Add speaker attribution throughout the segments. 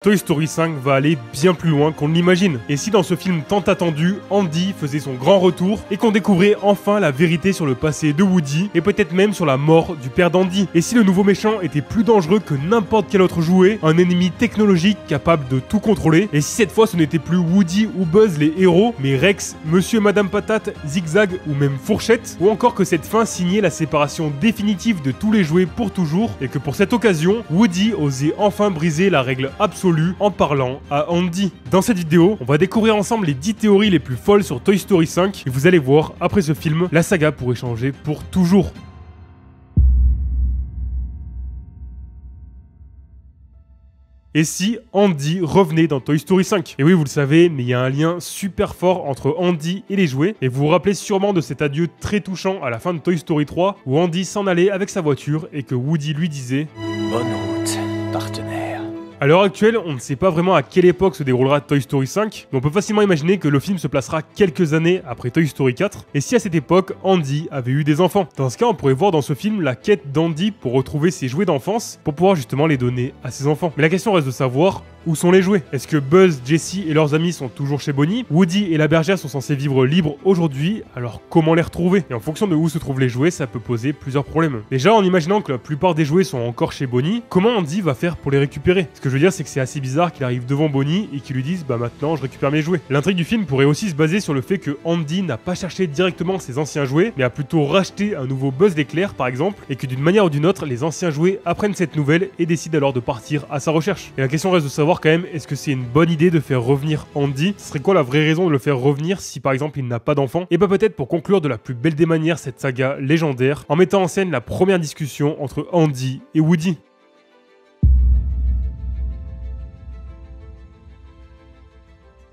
Speaker 1: Toy Story 5 va aller bien plus loin qu'on ne l'imagine. Et si dans ce film tant attendu, Andy faisait son grand retour et qu'on découvrait enfin la vérité sur le passé de Woody et peut-être même sur la mort du père d'Andy. Et si le nouveau méchant était plus dangereux que n'importe quel autre jouet, un ennemi technologique capable de tout contrôler. Et si cette fois ce n'était plus Woody ou Buzz les héros, mais Rex, Monsieur et Madame Patate, Zigzag ou même Fourchette. Ou encore que cette fin signait la séparation définitive de tous les jouets pour toujours et que pour cette occasion, Woody osait enfin briser la règle absolue en parlant à Andy. Dans cette vidéo, on va découvrir ensemble les 10 théories les plus folles sur Toy Story 5 et vous allez voir, après ce film, la saga pourrait changer pour toujours. Et si Andy revenait dans Toy Story 5? Et oui, vous le savez, mais il y a un lien super fort entre Andy et les jouets. Et vous vous rappelez sûrement de cet adieu très touchant à la fin de Toy Story 3, où Andy s'en allait avec sa voiture et que Woody lui disait «
Speaker 2: Bonne route, partenaire ».
Speaker 1: À l'heure actuelle, on ne sait pas vraiment à quelle époque se déroulera Toy Story 5, mais on peut facilement imaginer que le film se placera quelques années après Toy Story 4, et si à cette époque, Andy avait eu des enfants. Dans ce cas, on pourrait voir dans ce film la quête d'Andy pour retrouver ses jouets d'enfance, pour pouvoir justement les donner à ses enfants. Mais la question reste de savoir où sont les jouets. Est-ce que Buzz, Jessie et leurs amis sont toujours chez Bonnie? Woody et la bergère sont censés vivre libres aujourd'hui, alors comment les retrouver? Et en fonction de où se trouvent les jouets, ça peut poser plusieurs problèmes. Déjà, en imaginant que la plupart des jouets sont encore chez Bonnie, comment Andy va faire pour les récupérer? Ce que je veux dire, c'est que c'est assez bizarre qu'il arrive devant Bonnie et qu'il lui dise bah maintenant je récupère mes jouets. L'intrigue du film pourrait aussi se baser sur le fait que Andy n'a pas cherché directement ses anciens jouets, mais a plutôt racheté un nouveau Buzz l'éclair par exemple, et que d'une manière ou d'une autre, les anciens jouets apprennent cette nouvelle et décident alors de partir à sa recherche. Et la question reste de savoir quand même, est-ce que c'est une bonne idée de faire revenir Andy? Ce serait quoi la vraie raison de le faire revenir si par exemple il n'a pas d'enfant? Et bah peut-être pour conclure de la plus belle des manières cette saga légendaire, en mettant en scène la première discussion entre Andy et Woody.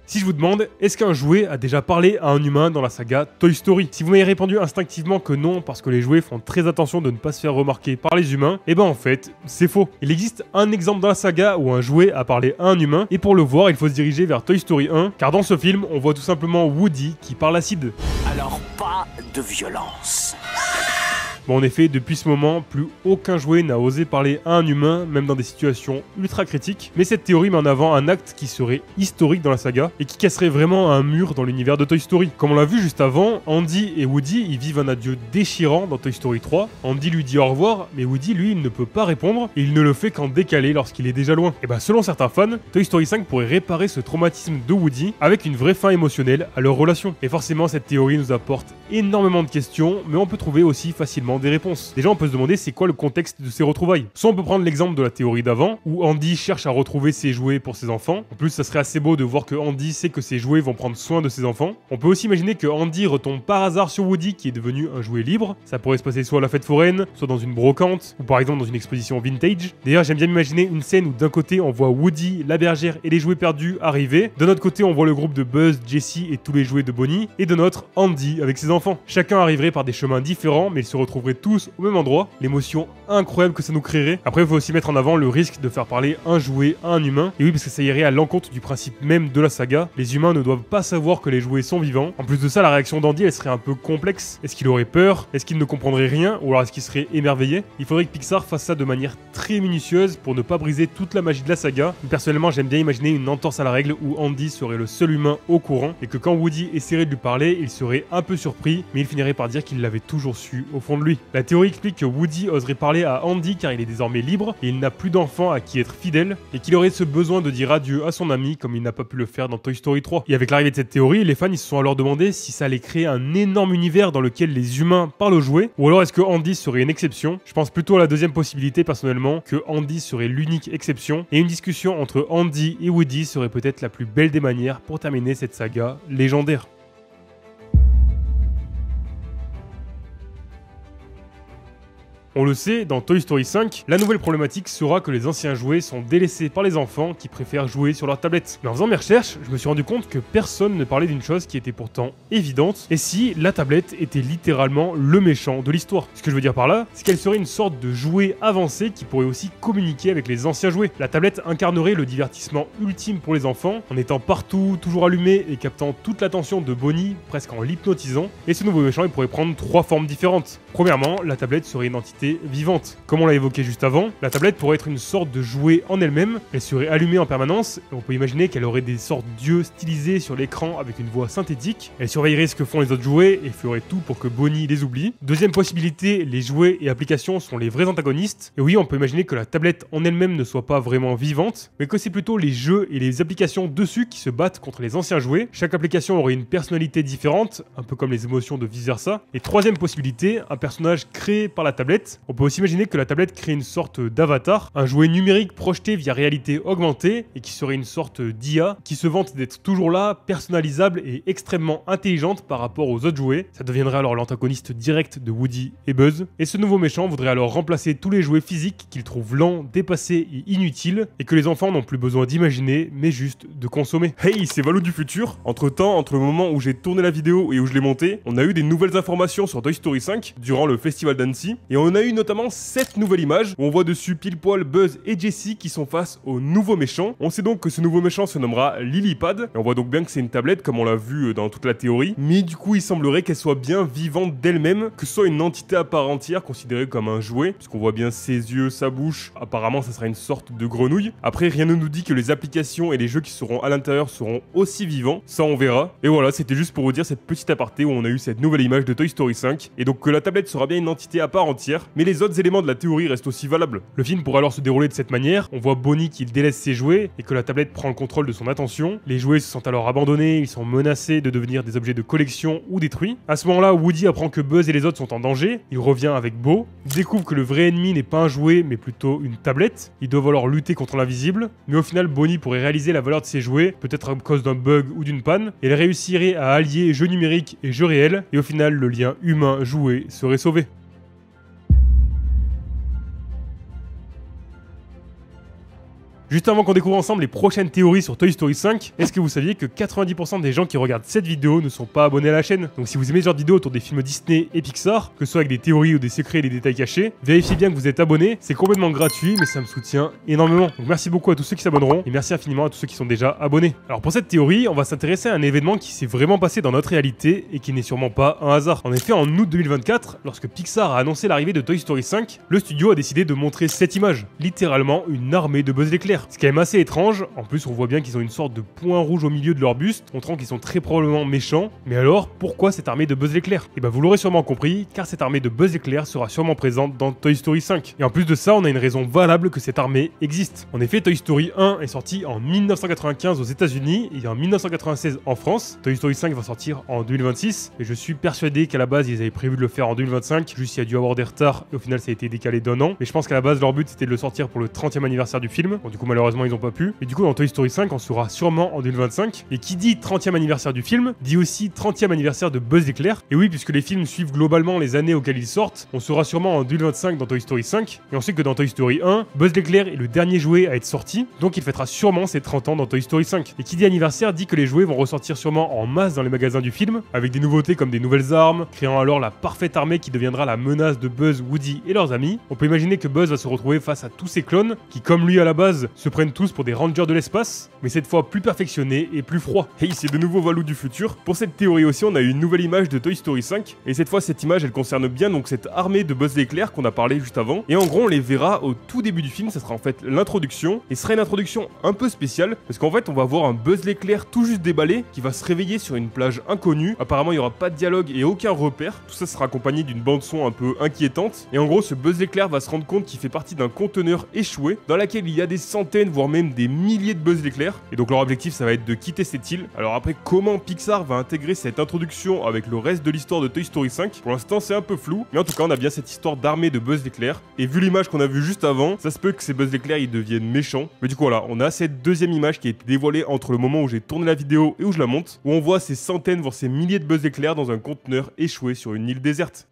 Speaker 1: Si je vous demande, est-ce qu'un jouet a déjà parlé à un humain dans la saga Toy Story? Si vous m'avez répondu instinctivement que non, parce que les jouets font très attention de ne pas se faire remarquer par les humains, et ben en fait, c'est faux. Il existe un exemple dans la saga où un jouet a parlé à un humain, et pour le voir, il faut se diriger vers Toy Story 1, car dans ce film, on voit tout simplement Woody qui parle à Sid.
Speaker 2: Alors pas de violence.
Speaker 1: Bon, en effet, depuis ce moment, plus aucun jouet n'a osé parler à un humain, même dans des situations ultra critiques. Mais cette théorie met en avant un acte qui serait historique dans la saga et qui casserait vraiment un mur dans l'univers de Toy Story. Comme on l'a vu juste avant, Andy et Woody y vivent un adieu déchirant dans Toy Story 3. Andy lui dit au revoir, mais Woody, lui, il ne peut pas répondre et il ne le fait qu'en décalé lorsqu'il est déjà loin. Et bah, selon certains fans, Toy Story 5 pourrait réparer ce traumatisme de Woody avec une vraie fin émotionnelle à leur relation. Et forcément, cette théorie nous apporte énormément de questions, mais on peut trouver aussi facilement des réponses. Déjà, on peut se demander c'est quoi le contexte de ces retrouvailles. Soit on peut prendre l'exemple de la théorie d'avant, où Andy cherche à retrouver ses jouets pour ses enfants. En plus, ça serait assez beau de voir que Andy sait que ses jouets vont prendre soin de ses enfants. On peut aussi imaginer que Andy retombe par hasard sur Woody qui est devenu un jouet libre. Ça pourrait se passer soit à la fête foraine, soit dans une brocante, ou par exemple dans une exposition vintage. D'ailleurs, j'aime bien m'imaginer une scène où d'un côté on voit Woody, la bergère et les jouets perdus arriver. De notre côté, on voit le groupe de Buzz, Jessie et tous les jouets de Bonnie. Et de notre Andy avec ses enfants. Chacun arriverait par des chemins différents, mais ils se retrouveraient tous au même endroit, l'émotion incroyable que ça nous créerait. Après, il faut aussi mettre en avant le risque de faire parler un jouet à un humain, et oui, parce que ça irait à l'encontre du principe même de la saga. Les humains ne doivent pas savoir que les jouets sont vivants. En plus de ça, la réaction d'Andy, elle serait un peu complexe. Est-ce qu'il aurait peur? Est-ce qu'il ne comprendrait rien? Ou alors est-ce qu'il serait émerveillé? Il faudrait que Pixar fasse ça de manière très minutieuse pour ne pas briser toute la magie de la saga. Personnellement, j'aime bien imaginer une entorse à la règle où Andy serait le seul humain au courant, et que quand Woody essaierait de lui parler, il serait un peu surpris, mais il finirait par dire qu'il l'avait toujours su au fond de lui. La théorie explique que Woody oserait parler à Andy car il est désormais libre et il n'a plus d'enfant à qui être fidèle et qu'il aurait ce besoin de dire adieu à son ami comme il n'a pas pu le faire dans Toy Story 3. Et avec l'arrivée de cette théorie, les fans ils se sont alors demandé si ça allait créer un énorme univers dans lequel les humains parlent aux jouets ou alors est-ce que Andy serait une exception. Je pense plutôt à la deuxième possibilité personnellement, que Andy serait l'unique exception et une discussion entre Andy et Woody serait peut-être la plus belle des manières pour terminer cette saga légendaire. On le sait, dans Toy Story 5, la nouvelle problématique sera que les anciens jouets sont délaissés par les enfants qui préfèrent jouer sur leur tablette. Mais en faisant mes recherches, je me suis rendu compte que personne ne parlait d'une chose qui était pourtant évidente, et si la tablette était littéralement le méchant de l'histoire. Ce que je veux dire par là, c'est qu'elle serait une sorte de jouet avancé qui pourrait aussi communiquer avec les anciens jouets. La tablette incarnerait le divertissement ultime pour les enfants, en étant partout, toujours allumée et captant toute l'attention de Bonnie, presque en l'hypnotisant, et ce nouveau méchant il pourrait prendre 3 formes différentes. Premièrement, la tablette serait une entité était vivante. Comme on l'a évoqué juste avant, la tablette pourrait être une sorte de jouet en elle-même, elle serait allumée en permanence, et on peut imaginer qu'elle aurait des sortes d'yeux stylisés sur l'écran avec une voix synthétique, elle surveillerait ce que font les autres jouets et ferait tout pour que Bonnie les oublie. Deuxième possibilité, les jouets et applications sont les vrais antagonistes, et oui, on peut imaginer que la tablette en elle-même ne soit pas vraiment vivante, mais que c'est plutôt les jeux et les applications dessus qui se battent contre les anciens jouets. Chaque application aurait une personnalité différente, un peu comme les émotions de vice versa. Et troisième possibilité, un personnage créé par la tablette. On peut aussi imaginer que la tablette crée une sorte d'avatar, un jouet numérique projeté via réalité augmentée et qui serait une sorte d'IA qui se vante d'être toujours là, personnalisable et extrêmement intelligente par rapport aux autres jouets. Ça deviendrait alors l'antagoniste direct de Woody et Buzz. Et ce nouveau méchant voudrait alors remplacer tous les jouets physiques qu'il trouve lents, dépassés et inutiles et que les enfants n'ont plus besoin d'imaginer mais juste de consommer.
Speaker 3: Hey, c'est Valou du futur. Entre-temps, entre le moment où j'ai tourné la vidéo et où je l'ai montée, on a eu des nouvelles informations sur Toy Story 5 durant le festival d'Annecy et on a eu notamment 7 nouvelles images où on voit dessus pile poil Buzz et Jessie qui sont face au nouveau méchant. On sait donc que ce nouveau méchant se nommera Lilypad et on voit donc bien que c'est une tablette comme on l'a vu dans toute la théorie, mais du coup il semblerait qu'elle soit bien vivante d'elle-même, que ce soit une entité à part entière considérée comme un jouet, puisqu'on voit bien ses yeux, sa bouche, apparemment ça sera une sorte de grenouille. Après rien ne nous dit que les applications et les jeux qui seront à l'intérieur seront aussi vivants, ça on verra. Et voilà, c'était juste pour vous dire cette petite aparté où on a eu cette nouvelle image de Toy Story 5, et donc que la tablette sera bien une entité à part entière, mais les autres éléments de la théorie restent aussi valables.
Speaker 1: Le film pourrait alors se dérouler de cette manière, on voit Bonnie qui délaisse ses jouets et que la tablette prend le contrôle de son attention, les jouets se sentent alors abandonnés, ils sont menacés de devenir des objets de collection ou détruits. À ce moment-là, Woody apprend que Buzz et les autres sont en danger, il revient avec Bo, il découvre que le vrai ennemi n'est pas un jouet mais plutôt une tablette, ils doivent alors lutter contre l'invisible, mais au final Bonnie pourrait réaliser la valeur de ses jouets, peut-être à cause d'un bug ou d'une panne, et elle réussirait à allier jeu numérique et jeu réel, et au final le lien humain-jouet serait sauvé. Juste avant qu'on découvre ensemble les prochaines théories sur Toy Story 5, est-ce que vous saviez que 90% des gens qui regardent cette vidéo ne sont pas abonnés à la chaîne? Donc si vous aimez ce genre de vidéos autour des films Disney et Pixar, que ce soit avec des théories ou des secrets et des détails cachés, vérifiez bien que vous êtes abonné, c'est complètement gratuit mais ça me soutient énormément. Donc merci beaucoup à tous ceux qui s'abonneront et merci infiniment à tous ceux qui sont déjà abonnés. Alors pour cette théorie, on va s'intéresser à un événement qui s'est vraiment passé dans notre réalité et qui n'est sûrement pas un hasard. En effet, en août 2024, lorsque Pixar a annoncé l'arrivée de Toy Story 5, le studio a décidé de montrer cette image, littéralement une armée de Buzz l'éclair. C'est quand même assez étrange. En plus, on voit bien qu'ils ont une sorte de point rouge au milieu de leur buste, montrant qu'ils sont très probablement méchants. Mais alors, pourquoi cette armée de Buzz l'éclair? Et bah vous l'aurez sûrement compris, car cette armée de Buzz l'éclair sera sûrement présente dans Toy Story 5. Et en plus de ça, on a une raison valable que cette armée existe. En effet, Toy Story 1 est sorti en 1995 aux États-Unis et en 1996 en France. Toy Story 5 va sortir en 2026 et je suis persuadé qu'à la base ils avaient prévu de le faire en 2025, juste il y a dû avoir des retards et au final ça a été décalé d'1 an. Mais je pense qu'à la base leur but c'était de le sortir pour le 30e anniversaire du film. Bon, du coup malheureusement ils ont pas pu. Et du coup dans Toy Story 5 on sera sûrement en 2025. Et qui dit 30e anniversaire du film dit aussi 30e anniversaire de Buzz l'éclair. Et oui, puisque les films suivent globalement les années auxquelles ils sortent, on sera sûrement en 2025 dans Toy Story 5. Et on sait que dans Toy Story 1, Buzz l'éclair est le dernier jouet à être sorti, donc il fêtera sûrement ses 30 ans dans Toy Story 5. Et qui dit anniversaire dit que les jouets vont ressortir sûrement en masse dans les magasins du film, avec des nouveautés comme des nouvelles armes, créant alors la parfaite armée qui deviendra la menace de Buzz, Woody et leurs amis. On peut imaginer que Buzz va se retrouver face à tous ses clones, qui comme lui à la base, se prennent tous pour des rangers de l'espace, mais cette fois plus perfectionnés et plus froids.
Speaker 3: Hey, c'est de nouveau Valou du futur. Pour cette théorie aussi, on a eu une nouvelle image de Toy Story 5, et cette fois cette image elle concerne bien donc cette armée de Buzz l'éclair qu'on a parlé juste avant, et en gros on les verra au tout début du film, ça sera en fait l'introduction, et ce sera une introduction un peu spéciale, parce qu'en fait on va voir un Buzz l'éclair tout juste déballé, qui va se réveiller sur une plage inconnue, apparemment il n'y aura pas de dialogue et aucun repère, tout ça sera accompagné d'une bande son un peu inquiétante, et en gros ce Buzz l'éclair va se rendre compte qu'il fait partie d'un conteneur échoué, dans laquelle il y a des centaines voire même des milliers de Buzz l'éclair, et donc leur objectif ça va être de quitter cette île. Alors après comment Pixar va intégrer cette introduction avec le reste de l'histoire de Toy Story 5, pour l'instant c'est un peu flou, mais en tout cas on a bien cette histoire d'armée de Buzz l'éclair, et vu l'image qu'on a vue juste avant, ça se peut que ces Buzz l'éclair ils deviennent méchants, mais du coup voilà, on a cette deuxième image qui a été dévoilée entre le moment où j'ai tourné la vidéo et où je la monte, où on voit ces centaines voire ces milliers de Buzz l'éclair dans un conteneur échoué sur une île déserte.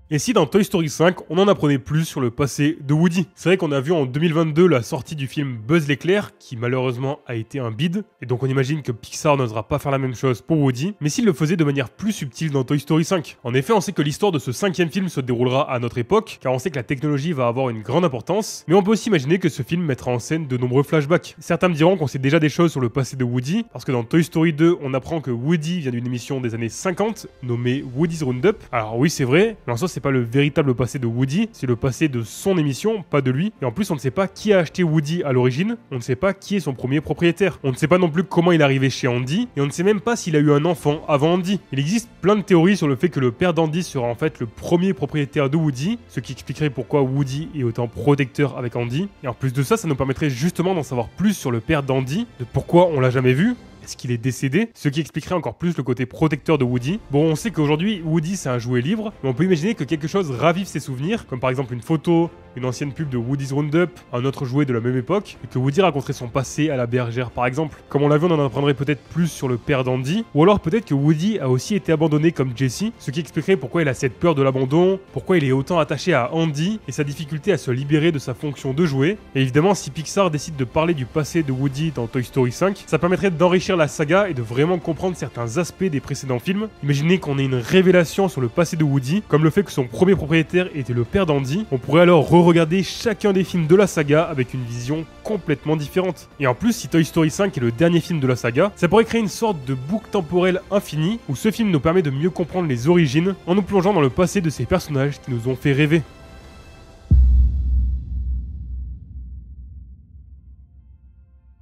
Speaker 1: Et si dans Toy Story 5, on en apprenait plus sur le passé de Woody? C'est vrai qu'on a vu en 2022 la sortie du film Buzz l'éclair, qui malheureusement a été un bide, et donc on imagine que Pixar n'osera pas faire la même chose pour Woody, mais s'il le faisait de manière plus subtile dans Toy Story 5. En effet, on sait que l'histoire de ce 5e film se déroulera à notre époque, car on sait que la technologie va avoir une grande importance, mais on peut aussi imaginer que ce film mettra en scène de nombreux flashbacks. Certains me diront qu'on sait déjà des choses sur le passé de Woody, parce que dans Toy Story 2, on apprend que Woody vient d'une émission des années 50, nommée Woody's Roundup. Alors oui, c'est vrai, mais en soi, c'est pas le véritable passé de Woody, c'est le passé de son émission, pas de lui. Et en plus, on ne sait pas qui a acheté Woody à l'origine, on ne sait pas qui est son premier propriétaire. On ne sait pas non plus comment il est arrivé chez Andy, et on ne sait même pas s'il a eu un enfant avant Andy. Il existe plein de théories sur le fait que le père d'Andy sera en fait le premier propriétaire de Woody, ce qui expliquerait pourquoi Woody est autant protecteur avec Andy. Et en plus de ça, ça nous permettrait justement d'en savoir plus sur le père d'Andy, de pourquoi on l'a jamais vu. Est-ce qu'il est décédé? Ce qui expliquerait encore plus le côté protecteur de Woody. Bon, on sait qu'aujourd'hui, Woody c'est un jouet libre, mais on peut imaginer que quelque chose ravive ses souvenirs, comme par exemple une photo, une ancienne pub de Woody's Roundup, un autre jouet de la même époque, et que Woody raconterait son passé à la bergère par exemple. Comme on l'a vu, on en apprendrait peut-être plus sur le père d'Andy, ou alors peut-être que Woody a aussi été abandonné comme Jessie, ce qui expliquerait pourquoi il a cette peur de l'abandon, pourquoi il est autant attaché à Andy, et sa difficulté à se libérer de sa fonction de jouet. Et évidemment, si Pixar décide de parler du passé de Woody dans Toy Story 5, ça permettrait d'enrichir la saga et de vraiment comprendre certains aspects des précédents films. Imaginez qu'on ait une révélation sur le passé de Woody, comme le fait que son premier propriétaire était le père d'Andy. On pourrait alors re-regarder chacun des films de la saga avec une vision complètement différente. Et en plus, si Toy Story 5 est le dernier film de la saga, ça pourrait créer une sorte de boucle temporelle infinie où ce film nous permet de mieux comprendre les origines en nous plongeant dans le passé de ces personnages qui nous ont fait rêver.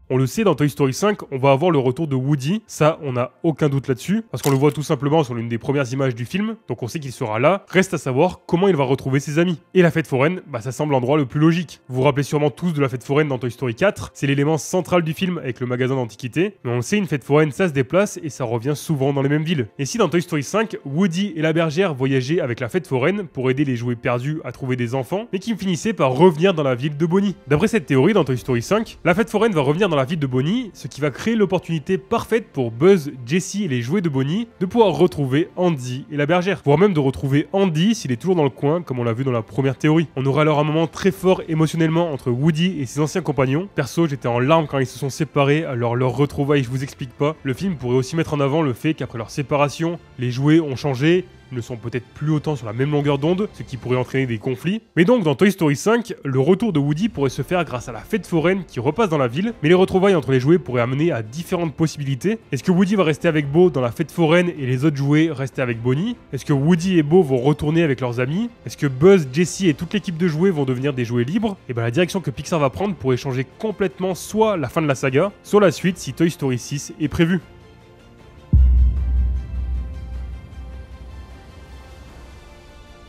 Speaker 1: On le sait, dans Toy Story 5, on va avoir le retour de Woody, ça on n'a aucun doute là-dessus, parce qu'on le voit tout simplement sur l'une des premières images du film, donc on sait qu'il sera là, reste à savoir comment il va retrouver ses amis. Et la fête foraine, bah ça semble l'endroit le plus logique. Vous vous rappelez sûrement tous de la fête foraine dans Toy Story 4, c'est l'élément central du film avec le magasin d'antiquités, mais on le sait, une fête foraine ça se déplace et ça revient souvent dans les mêmes villes. Et si dans Toy Story 5, Woody et la bergère voyageaient avec la fête foraine pour aider les jouets perdus à trouver des enfants, mais qui finissaient par revenir dans la ville de Bonnie. D'après cette théorie dans Toy Story 5, la fête foraine va revenir dans la ville de Bonnie, ce qui va créer l'opportunité parfaite pour Buzz, Jessie et les jouets de Bonnie de pouvoir retrouver Andy et la bergère, voire même de retrouver Andy s'il est toujours dans le coin comme on l'a vu dans la première théorie. On aura alors un moment très fort émotionnellement entre Woody et ses anciens compagnons. Perso, j'étais en larmes quand ils se sont séparés, alors leur retrouvaille je vous explique pas. Le film pourrait aussi mettre en avant le fait qu'après leur séparation, les jouets ont changé, ne sont peut-être plus autant sur la même longueur d'onde, ce qui pourrait entraîner des conflits. Mais donc dans Toy Story 5, le retour de Woody pourrait se faire grâce à la fête foraine qui repasse dans la ville, mais les retrouvailles entre les jouets pourraient amener à différentes possibilités. Est-ce que Woody va rester avec Bo dans la fête foraine et les autres jouets rester avec Bonnie? Est-ce que Woody et Bo vont retourner avec leurs amis? Est-ce que Buzz, Jessie et toute l'équipe de jouets vont devenir des jouets libres? Et ben la direction que Pixar va prendre pourrait changer complètement soit la fin de la saga, soit la suite si Toy Story 6 est prévu.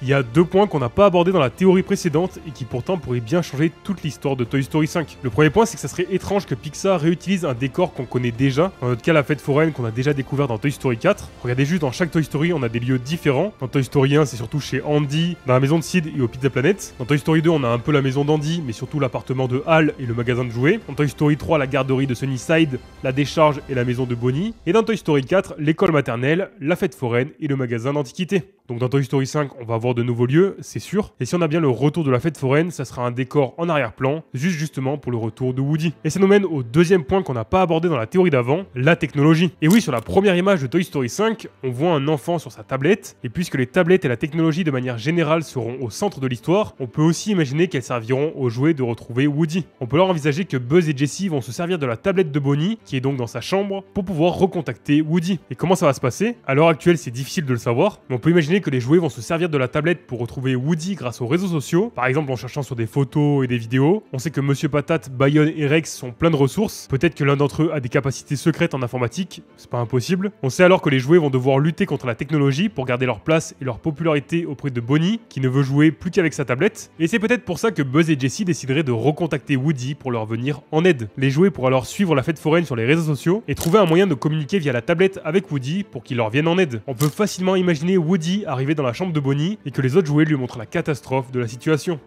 Speaker 1: Il y a deux points qu'on n'a pas abordés dans la théorie précédente et qui pourtant pourraient bien changer toute l'histoire de Toy Story 5. Le premier point, c'est que ça serait étrange que Pixar réutilise un décor qu'on connaît déjà, dans notre cas la fête foraine qu'on a déjà découvert dans Toy Story 4. Regardez juste, dans chaque Toy Story, on a des lieux différents. Dans Toy Story 1, c'est surtout chez Andy, dans la maison de Sid et au Pizza Planet. Dans Toy Story 2, on a un peu la maison d'Andy, mais surtout l'appartement de Hal et le magasin de jouets. Dans Toy Story 3, la garderie de Sunnyside, la décharge et la maison de Bonnie. Et dans Toy Story 4, l'école maternelle, la fête foraine et le magasin d'antiquités. Donc dans Toy Story 5, on va avoir de nouveaux lieux, c'est sûr. Et si on a bien le retour de la fête foraine, ça sera un décor en arrière-plan, justement pour le retour de Woody. Et ça nous mène au deuxième point qu'on n'a pas abordé dans la théorie d'avant, la technologie. Et oui, sur la première image de Toy Story 5, on voit un enfant sur sa tablette, et puisque les tablettes et la technologie de manière générale seront au centre de l'histoire, on peut aussi imaginer qu'elles serviront aux jouets de retrouver Woody. On peut alors envisager que Buzz et Jessie vont se servir de la tablette de Bonnie, qui est donc dans sa chambre, pour pouvoir recontacter Woody. Et comment ça va se passer? À l'heure actuelle, c'est difficile de le savoir, mais on peut imaginer que les jouets vont se servir de la tablette pour retrouver Woody grâce aux réseaux sociaux, par exemple en cherchant sur des photos et des vidéos. On sait que Monsieur Patate, Bayonne et Rex sont plein de ressources, peut-être que l'un d'entre eux a des capacités secrètes en informatique, c'est pas impossible. On sait alors que les jouets vont devoir lutter contre la technologie pour garder leur place et leur popularité auprès de Bonnie, qui ne veut jouer plus qu'avec sa tablette, et c'est peut-être pour ça que Buzz et Jessie décideraient de recontacter Woody pour leur venir en aide. Les jouets pourraient alors suivre la fête foraine sur les réseaux sociaux et trouver un moyen de communiquer via la tablette avec Woody pour qu'il leur vienne en aide. On peut facilement imaginer Woody arriver dans la chambre de Bonnie et que les autres jouets lui montrent la catastrophe de la situation.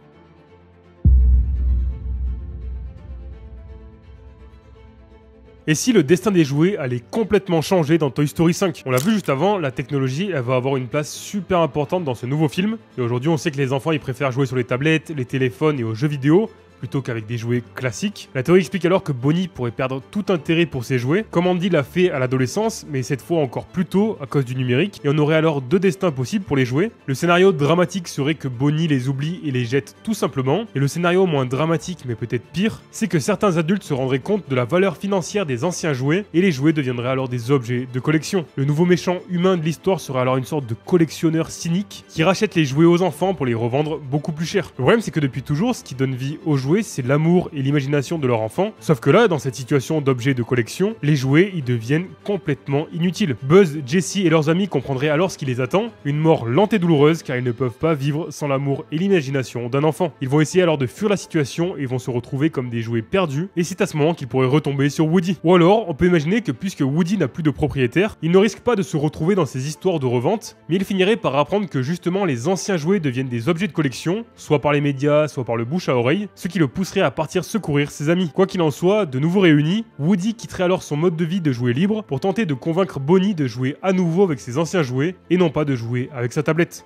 Speaker 1: Et si le destin des jouets allait complètement changer dans Toy Story 5? On l'a vu juste avant, la technologie elle va avoir une place super importante dans ce nouveau film. Et aujourd'hui on sait que les enfants ils préfèrent jouer sur les tablettes, les téléphones et aux jeux vidéo plutôt qu'avec des jouets classiques. La théorie explique alors que Bonnie pourrait perdre tout intérêt pour ses jouets, comme Andy l'a fait à l'adolescence, mais cette fois encore plus tôt à cause du numérique, et on aurait alors deux destins possibles pour les jouets. Le scénario dramatique serait que Bonnie les oublie et les jette tout simplement, et le scénario moins dramatique mais peut-être pire, c'est que certains adultes se rendraient compte de la valeur financière des anciens jouets, et les jouets deviendraient alors des objets de collection. Le nouveau méchant humain de l'histoire serait alors une sorte de collectionneur cynique qui rachète les jouets aux enfants pour les revendre beaucoup plus cher. Le problème c'est que depuis toujours, ce qui donne vie aux jouets, c'est l'amour et l'imagination de leur enfant. Sauf que là, dans cette situation d'objet de collection, les jouets, ils deviennent complètement inutiles. Buzz, Jessie et leurs amis comprendraient alors ce qui les attend, une mort lente et douloureuse car ils ne peuvent pas vivre sans l'amour et l'imagination d'un enfant. Ils vont essayer alors de fuir la situation et vont se retrouver comme des jouets perdus, et c'est à ce moment qu'ils pourraient retomber sur Woody. Ou alors, on peut imaginer que puisque Woody n'a plus de propriétaire, il ne risque pas de se retrouver dans ces histoires de revente, mais il finirait par apprendre que justement les anciens jouets deviennent des objets de collection, soit par les médias, soit par le bouche à oreille, ce qui le pousserait à partir secourir ses amis. Quoi qu'il en soit, de nouveau réunis, Woody quitterait alors son mode de vie de jouet libre pour tenter de convaincre Bonnie de jouer à nouveau avec ses anciens jouets et non pas de jouer avec sa tablette.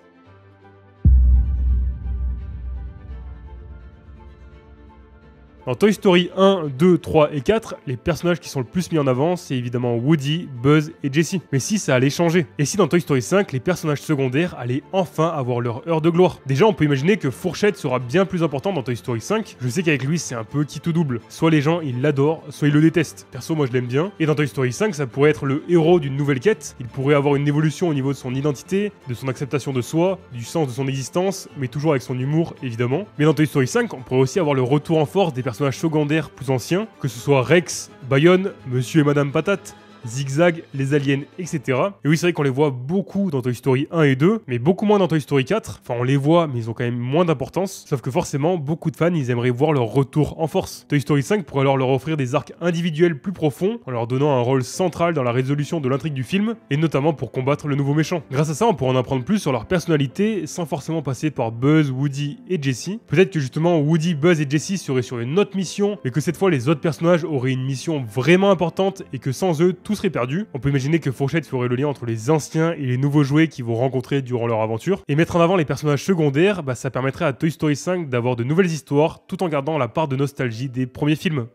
Speaker 1: Dans Toy Story 1, 2, 3 et 4, les personnages qui sont le plus mis en avant, c'est évidemment Woody, Buzz et Jessie. Mais si ça allait changer? Et si dans Toy Story 5, les personnages secondaires allaient enfin avoir leur heure de gloire? Déjà, on peut imaginer que Fourchette sera bien plus important dans Toy Story 5. Je sais qu'avec lui, c'est un peu qui tout double. Soit les gens, ils l'adorent, soit ils le détestent. Perso, moi, je l'aime bien. Et dans Toy Story 5, ça pourrait être le héros d'une nouvelle quête. Il pourrait avoir une évolution au niveau de son identité, de son acceptation de soi, du sens de son existence, mais toujours avec son humour, évidemment. Mais dans Toy Story 5, on pourrait aussi avoir le retour en force des personnages secondaires plus anciens, que ce soit Rex, Bayonne, Monsieur et Madame Patate, Zigzag, les aliens, etc. Et oui, c'est vrai qu'on les voit beaucoup dans Toy Story 1 et 2, mais beaucoup moins dans Toy Story 4. Enfin, on les voit, mais ils ont quand même moins d'importance. Sauf que forcément, beaucoup de fans, ils aimeraient voir leur retour en force. Toy Story 5 pourrait alors leur offrir des arcs individuels plus profonds, en leur donnant un rôle central dans la résolution de l'intrigue du film, et notamment pour combattre le nouveau méchant. Grâce à ça, on pourrait en apprendre plus sur leur personnalité, sans forcément passer par Buzz, Woody et Jessie. Peut-être que justement, Woody, Buzz et Jessie seraient sur une autre mission, mais que cette fois, les autres personnages auraient une mission vraiment importante, et que sans eux, tout serait perdu. On peut imaginer que Fourchette ferait le lien entre les anciens et les nouveaux jouets qu'ils vont rencontrer durant leur aventure. Et mettre en avant les personnages secondaires, ça permettrait à Toy Story 5 d'avoir de nouvelles histoires, tout en gardant la part de nostalgie des premiers films.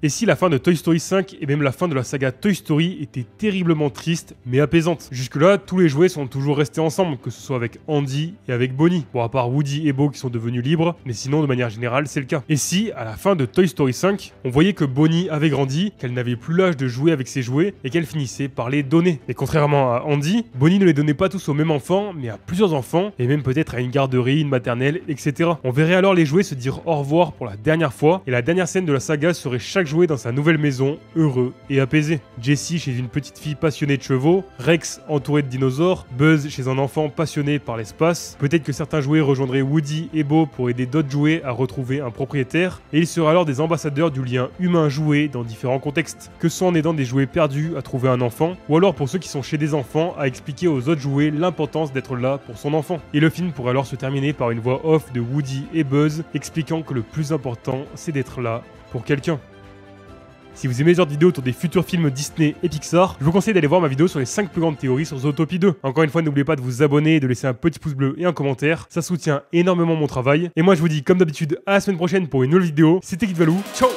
Speaker 1: Et si la fin de Toy Story 5 et même la fin de la saga Toy Story était terriblement triste mais apaisante? Jusque-là, tous les jouets sont toujours restés ensemble, que ce soit avec Andy et avec Bonnie. Bon, à part Woody et Bo qui sont devenus libres, mais sinon de manière générale c'est le cas. Et si, à la fin de Toy Story 5, on voyait que Bonnie avait grandi, qu'elle n'avait plus l'âge de jouer avec ses jouets et qu'elle finissait par les donner. Et contrairement à Andy, Bonnie ne les donnait pas tous au même enfant, mais à plusieurs enfants, et même peut-être à une garderie, une maternelle, etc. On verrait alors les jouets se dire au revoir pour la dernière fois, et la dernière scène de la saga serait chaque jouet dans sa nouvelle maison, heureux et apaisé. Jessie chez une petite fille passionnée de chevaux, Rex entouré de dinosaures, Buzz chez un enfant passionné par l'espace. Peut-être que certains jouets rejoindraient Woody et Bo pour aider d'autres jouets à retrouver un propriétaire, et ils seraient alors des ambassadeurs du lien humain-jouet dans différents contextes, que ce soit en aidant des jouets perdus à trouver un enfant, ou alors pour ceux qui sont chez des enfants à expliquer aux autres jouets l'importance d'être là pour son enfant. Et le film pourrait alors se terminer par une voix off de Woody et Buzz expliquant que le plus important c'est d'être là pour quelqu'un. Si vous aimez ce genre de vidéos autour des futurs films Disney et Pixar, je vous conseille d'aller voir ma vidéo sur les 5 plus grandes théories sur Zootopie 2. Encore une fois, n'oubliez pas de vous abonner et de laisser un petit pouce bleu et un commentaire, ça soutient énormément mon travail. Et moi je vous dis comme d'habitude à la semaine prochaine pour une nouvelle vidéo, c'était Kid Valou, ciao.